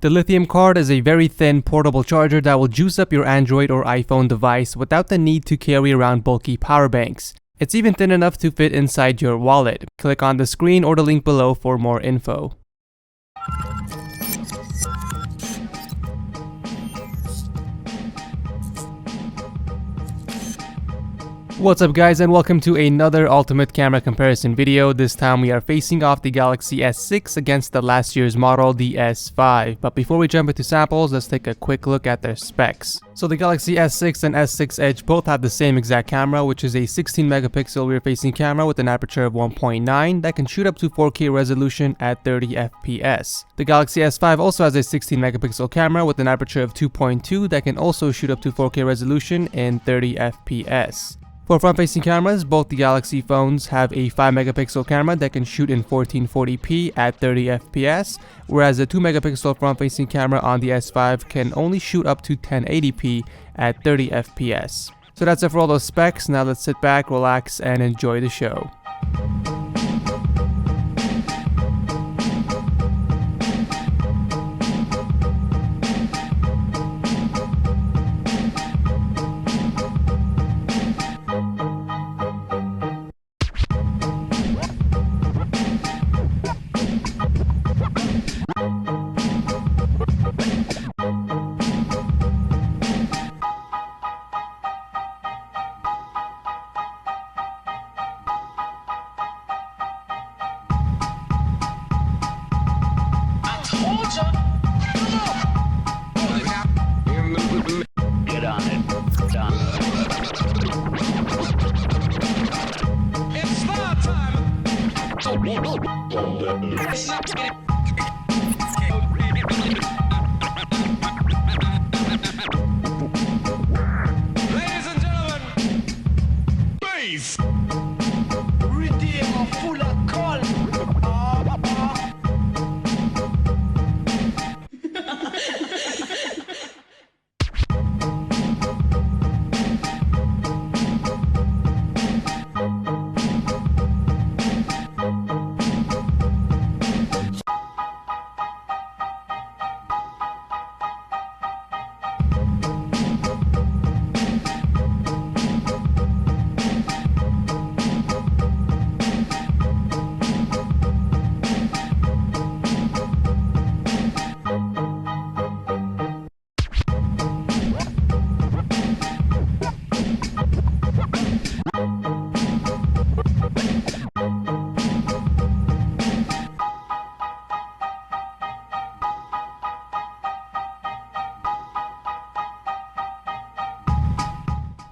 The lithium card is a very thin portable charger that will juice up your Android or iPhone device without the need to carry around bulky power banks. It's even thin enough to fit inside your wallet. Click on the screen or the link below for more info. What's up guys, and welcome to another ultimate camera comparison video. This time we are facing off the Galaxy S6 against the last year's model, the S5. But before we jump into samples, let's take a quick look at their specs. So the Galaxy S6 and S6 Edge both have the same exact camera, which is a 16 megapixel rear-facing camera with an aperture of 1.9 that can shoot up to 4K resolution at 30 FPS. The Galaxy S5 also has a 16 megapixel camera with an aperture of 2.2 that can also shoot up to 4K resolution in 30 FPS. For front-facing cameras, both the Galaxy phones have a 5 megapixel camera that can shoot in 1440p at 30 FPS, whereas the 2 megapixel front-facing camera on the S5 can only shoot up to 1080p at 30 FPS. So that's it for all those specs. Now let's sit back, relax, and enjoy the show. Get on it. Done. It's start time. Ladies and gentlemen, bass. Redeemer full of call.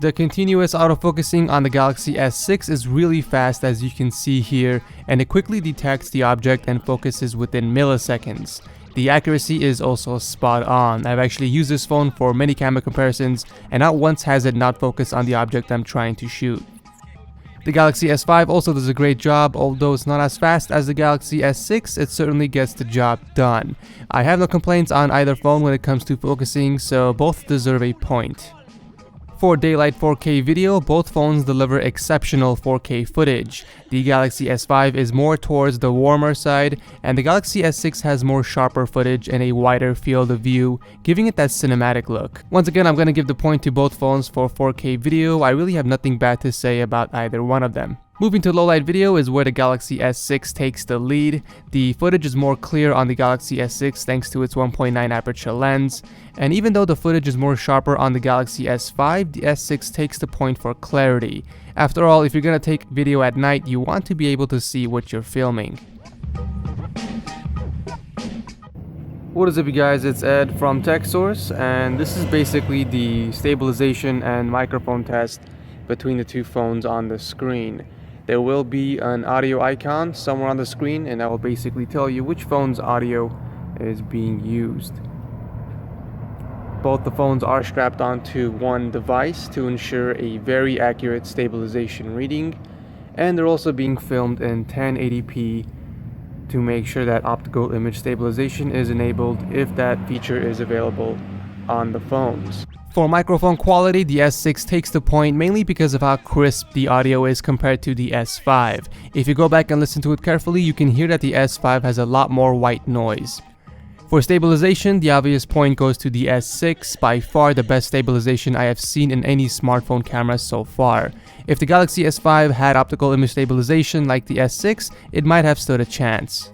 The continuous autofocusing on the Galaxy S6 is really fast, as you can see here, and it quickly detects the object and focuses within milliseconds. The accuracy is also spot on. I've actually used this phone for many camera comparisons, and not once has it not focused on the object I'm trying to shoot. The Galaxy S5 also does a great job. Although it's not as fast as the Galaxy S6, it certainly gets the job done. I have no complaints on either phone when it comes to focusing, so both deserve a point. For daylight 4K video, both phones deliver exceptional 4K footage. The Galaxy S5 is more towards the warmer side, and the Galaxy S6 has more sharper footage and a wider field of view, giving it that cinematic look. Once again, I'm going to give the point to both phones for 4K video. I really have nothing bad to say about either one of them. Moving to low-light video is where the Galaxy S6 takes the lead. The footage is more clear on the Galaxy S6 thanks to its 1.9 aperture lens, and even though the footage is more sharper on the Galaxy S5, the S6 takes the point for clarity. After all, if you're gonna take video at night, you want to be able to see what you're filming. What is up you guys, it's Ed from TechSource, and this is basically the stabilization and microphone test between the two phones on the screen. There will be an audio icon somewhere on the screen, and that will basically tell you which phone's audio is being used. Both the phones are strapped onto one device to ensure a very accurate stabilization reading, and they're also being filmed in 1080p to make sure that optical image stabilization is enabled if that feature is available on the phones. For microphone quality, the S6 takes the point mainly because of how crisp the audio is compared to the S5. If you go back and listen to it carefully, you can hear that the S5 has a lot more white noise. For stabilization, the obvious point goes to the S6, by far the best stabilization I have seen in any smartphone camera so far. If the Galaxy S5 had optical image stabilization like the S6, it might have stood a chance.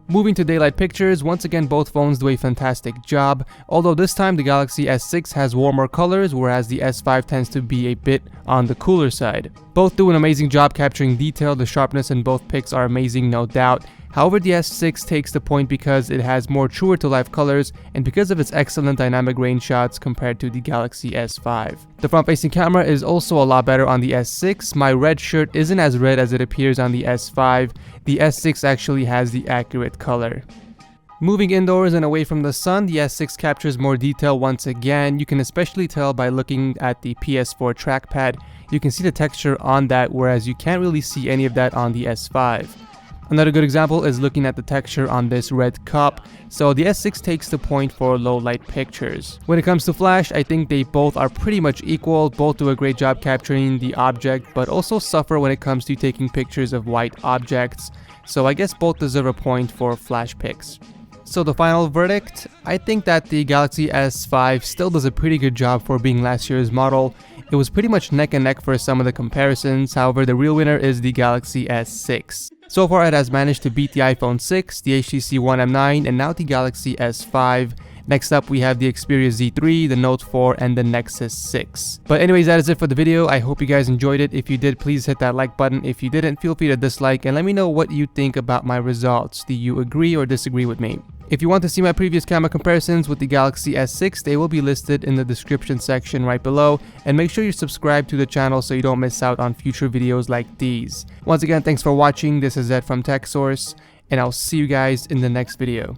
Moving to daylight pictures, once again both phones do a fantastic job, although this time the Galaxy S6 has warmer colors whereas the S5 tends to be a bit on the cooler side. Both do an amazing job capturing detail, the sharpness in both pics are amazing no doubt. However, the S6 takes the point because it has more truer to life colors and because of its excellent dynamic range shots compared to the Galaxy S5. The front facing camera is also a lot better on the S6. My red shirt isn't as red as it appears on the S5. The S6 actually has the accurate color. Moving indoors and away from the sun, the S6 captures more detail once again. You can especially tell by looking at the PS4 trackpad. You can see the texture on that, whereas you can't really see any of that on the S5. Another good example is looking at the texture on this red cup, so the S6 takes the point for low light pictures. When it comes to flash, I think they both are pretty much equal, both do a great job capturing the object, but also suffer when it comes to taking pictures of white objects, so I guess both deserve a point for flash pics. So the final verdict, I think that the Galaxy S5 still does a pretty good job for being last year's model. It was pretty much neck and neck for some of the comparisons, however the real winner is the Galaxy S6. So far it has managed to beat the iPhone 6, the HTC ONE M9, and now the Galaxy S5. Next up we have the Xperia Z3, the Note 4, and the Nexus 6. But anyways, that is it for the video. I hope you guys enjoyed it. If you did, please hit that like button. If you didn't, feel free to dislike and let me know what you think about my results. Do you agree or disagree with me? If you want to see my previous camera comparisons with the Galaxy S6, they will be listed in the description section right below, and make sure you subscribe to the channel so you don't miss out on future videos like these. Once again, thanks for watching. This is Ed from TechSource, and I'll see you guys in the next video.